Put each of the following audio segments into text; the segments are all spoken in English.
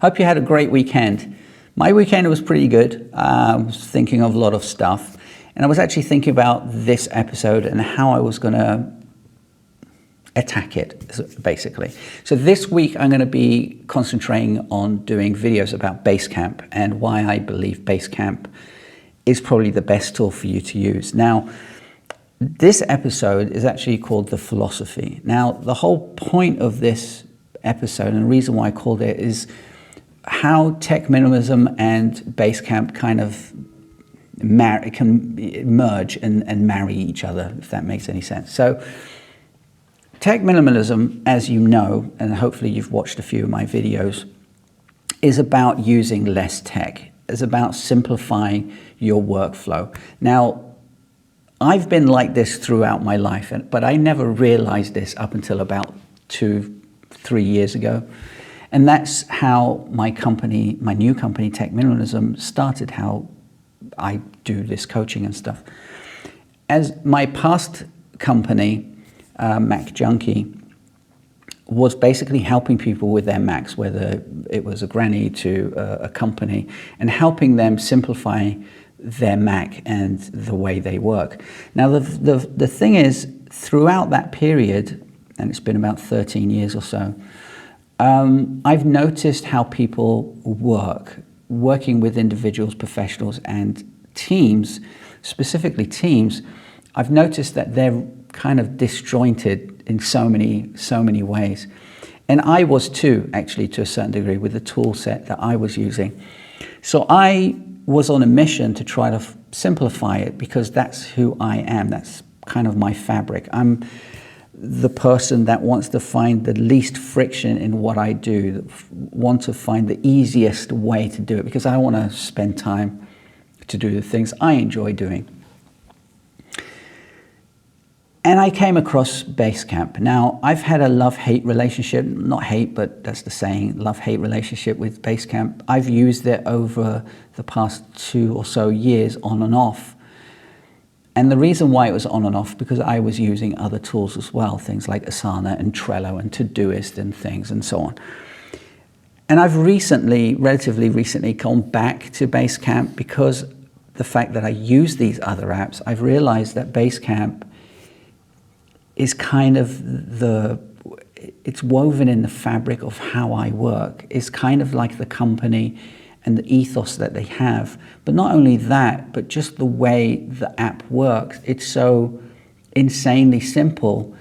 Hope you had a great weekend. My weekend was pretty good. I was thinking of a lot of stuff, and I was actually thinking about this episode and how I was going to attack it, basically. So this week I'm going to be concentrating on doing videos about Basecamp and why I believe Basecamp is probably the best tool for you to use. Now, this episode is actually called The Philosophy. Now, the whole point of this episode and the reason why I called it is how Tech Minimalism and Basecamp kind of can merge and marry each other, if that makes any sense. So, Tech Minimalism, as you know, and hopefully you've watched a few of my videos, is about using less tech. It's about simplifying your workflow. Now, I've been like this throughout my life, but I never realized this up until about 2-3 years ago. And that's how my company, my new company, Tech Minimalism, started, how I do this coaching and stuff. As my past company, Mac Junkie, was basically helping people with their Macs, whether it was a granny to a company, and helping them simplify their Mac and the way they work. Now, the thing is, throughout that period, and it's been about 13 years or so, I've noticed how people working with individuals, professionals, and teams, specifically teams. I've noticed that they're kind of disjointed in so many ways. And I was too, actually, to a certain degree, with the tool set that I was using. So I was on a mission to try to simplify it, because that's who I am. That's kind of my fabric. I'm the person that wants to find the least friction in what I do, want to find the easiest way to do it, because I want to spend time to do the things I enjoy doing. And I came across Basecamp. Now, I've had a love-hate relationship, not hate, but that's the saying, love-hate relationship with Basecamp. I've used it over the past 2 or so years, on and off. And the reason why it was on and off, because I was using other tools as well, things like Asana and Trello and Todoist and things and so on. And I've relatively recently, gone back to Basecamp because the fact that I use these other apps. I've realized that Basecamp is kind of it's woven in the fabric of how I work. It's kind of like the company and the ethos that they have. But not only that, but just the way the app works. It's so insanely simple.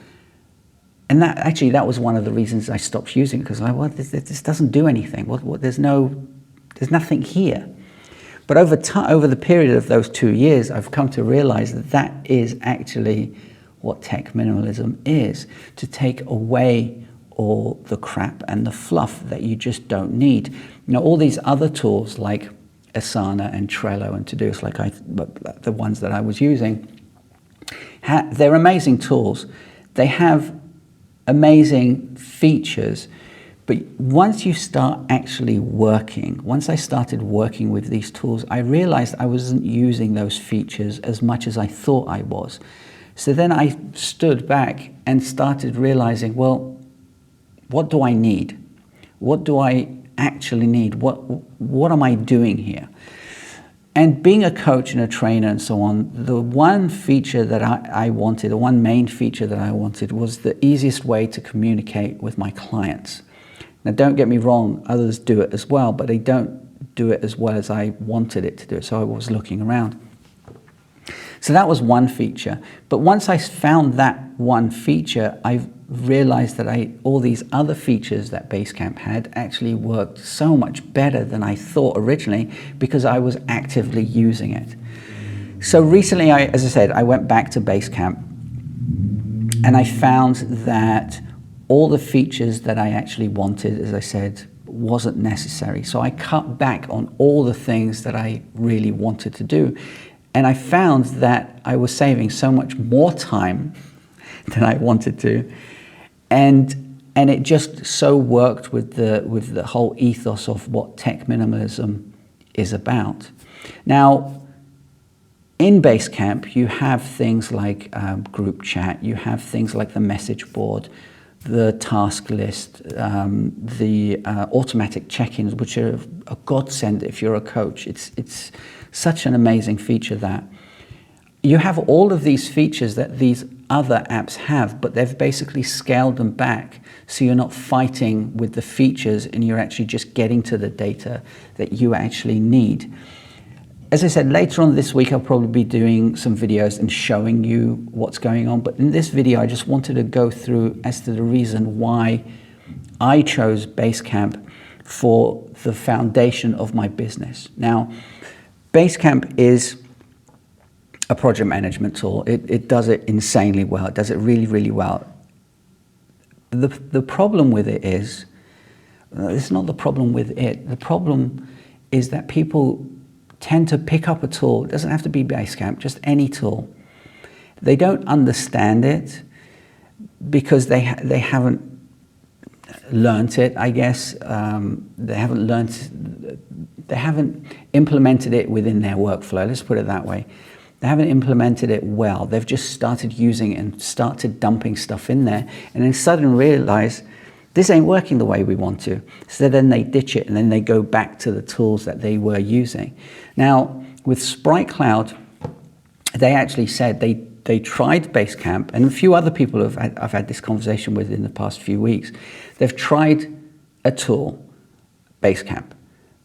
And that was one of the reasons I stopped using it, because this doesn't do anything. There's nothing here. But over the period of those 2 years, I've come to realize that is actually what Tech Minimalism is, to take away all the crap and the fluff that you just don't need. You know, all these other tools like Asana and Trello and Todoist, the ones that I was using, they're amazing tools. They have amazing features, but once you start actually working, once I started working with these tools, I realized I wasn't using those features as much as I thought I was. So then I stood back and started realizing, well, what do I need? What do I actually need? What am I doing here? And being a coach and a trainer and so on, the one feature that I wanted, the one main feature that I wanted, was the easiest way to communicate with my clients. Now, don't get me wrong, others do it as well, but they don't do it as well as I wanted it to do it. So I was looking around. So that was one feature. But once I found that one feature, I realized that all these other features that Basecamp had actually worked so much better than I thought originally, because I was actively using it. So recently, as I said, I went back to Basecamp, and I found that all the features that I actually wanted, as I said, wasn't necessary. So I cut back on all the things that I really wanted to do. And I found that I was saving so much more time than I wanted to. And it just so worked with the whole ethos of what Tech Minimalism is about. Now, in Basecamp, you have things like group chat, you have things like the message board, the task list, the automatic check-ins, which are a godsend if you're a coach. It's such an amazing feature that you have all of these features that these other apps have, but they've basically scaled them back so you're not fighting with the features and you're actually just getting to the data that you actually need. As I said, later on this week, I'll probably be doing some videos and showing you what's going on. But in this video, I just wanted to go through as to the reason why I chose Basecamp for the foundation of my business. Now, Basecamp is a project management tool. It does it insanely well. It does it really, really well. The problem with it is, it's not the problem with it. The problem is that people tend to pick up a tool. It doesn't have to be Basecamp, just any tool. They don't understand it because they haven't learned it, I guess. They haven't implemented it within their workflow. Let's put it that way. They haven't implemented it well. They've just started using it and started dumping stuff in there, and then suddenly realize this ain't working the way we want to. So then they ditch it and then they go back to the tools that they were using. Now, with Sprite Cloud, they actually said they tried Basecamp, and a few other people I've had this conversation with in the past few weeks. They've tried a tool, Basecamp.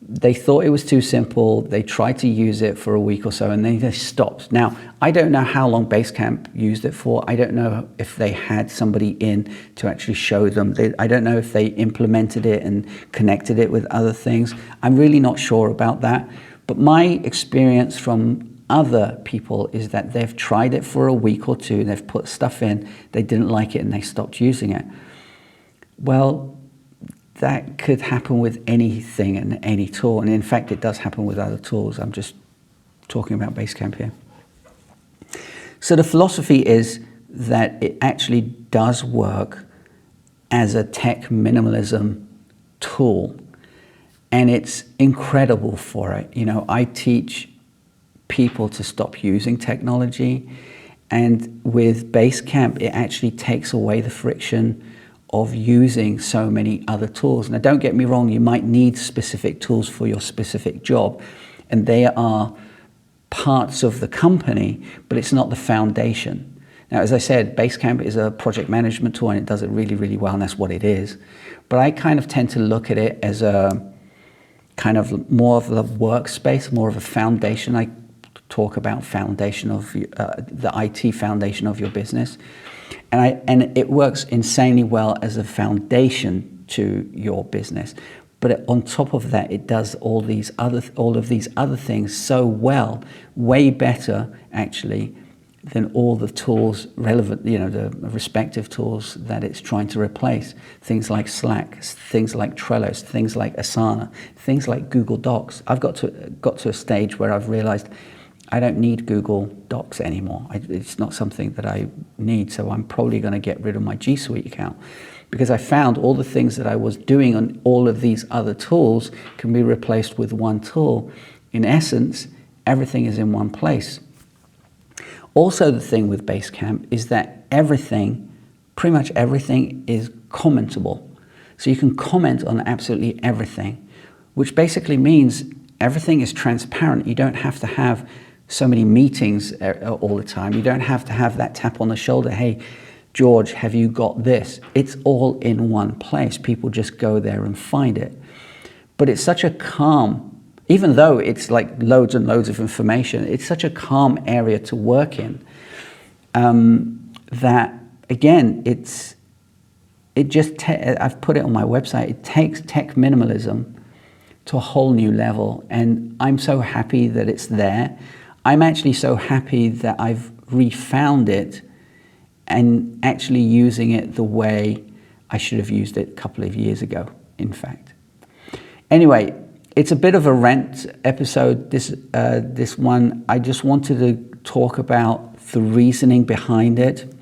They thought it was too simple. They tried to use it for a week or so and then they stopped. Now, I don't know how long Basecamp used it for. I don't know if they had somebody in to actually show them. I don't know if they implemented it and connected it with other things. I'm really not sure about that. But my experience from other people is that they've tried it for a week or two. They've put stuff in, they didn't like it and they stopped using it. Well, that could happen with anything and any tool. And in fact, it does happen with other tools. I'm just talking about Basecamp here. So the philosophy is that it actually does work as a tech minimalism tool. And it's incredible for it. You know, I teach people to stop using technology. And with Basecamp, it actually takes away the friction of using so many other tools. Now, don't get me wrong, you might need specific tools for your specific job, and they are parts of the company, but it's not the foundation. Now, as I said, Basecamp is a project management tool and it does it really, really well, and that's what it is. But I kind of tend to look at it as a kind of more of a workspace, more of a foundation. I talk about foundation of the IT foundation of your business. And it works insanely well as a foundation to your business. But on top of that, it does all of these other things so well, way better actually than all the tools relevant, you know, the respective tools that it's trying to replace. Things like Slack, things like Trello, things like Asana, things like Google Docs. I've got to a stage where I've realized I don't need Google Docs anymore. It's not something that I need, so I'm probably going to get rid of my G Suite account because I found all the things that I was doing on all of these other tools can be replaced with one tool. In essence, everything is in one place. Also, the thing with Basecamp is that everything, pretty much everything, is commentable. So you can comment on absolutely everything, which basically means everything is transparent. You don't have to have so many meetings all the time. You don't have to have that tap on the shoulder. Hey, George, have you got this? It's all in one place. People just go there and find it. But it's such a calm, even though it's like loads and loads of information, it's such a calm area to work in that, again, I've put it on my website, it takes tech minimalism to a whole new level. And I'm so happy that it's there. I'm actually so happy that I've refound it and actually using it the way I should have used it a couple of years ago, in fact. Anyway, it's a bit of a rant episode, this one. I just wanted to talk about the reasoning behind it.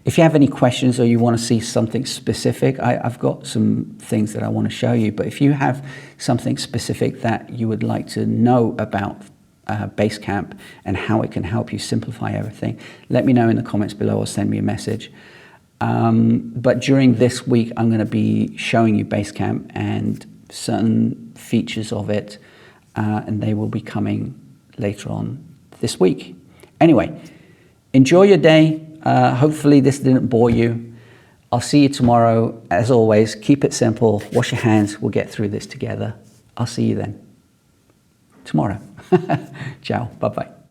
If you have any questions or you want to see something specific, I've got some things that I want to show you, but if you have something specific that you would like to know about Basecamp and how it can help you simplify everything, let me know in the comments below or send me a message. But during this week, I'm going to be showing you Basecamp and certain features of it, and they will be coming later on this week. Anyway, enjoy your day. Hopefully this didn't bore you. I'll see you tomorrow. As always, keep it simple. Wash your hands. We'll get through this together. I'll see you then tomorrow. Ciao. Bye-bye.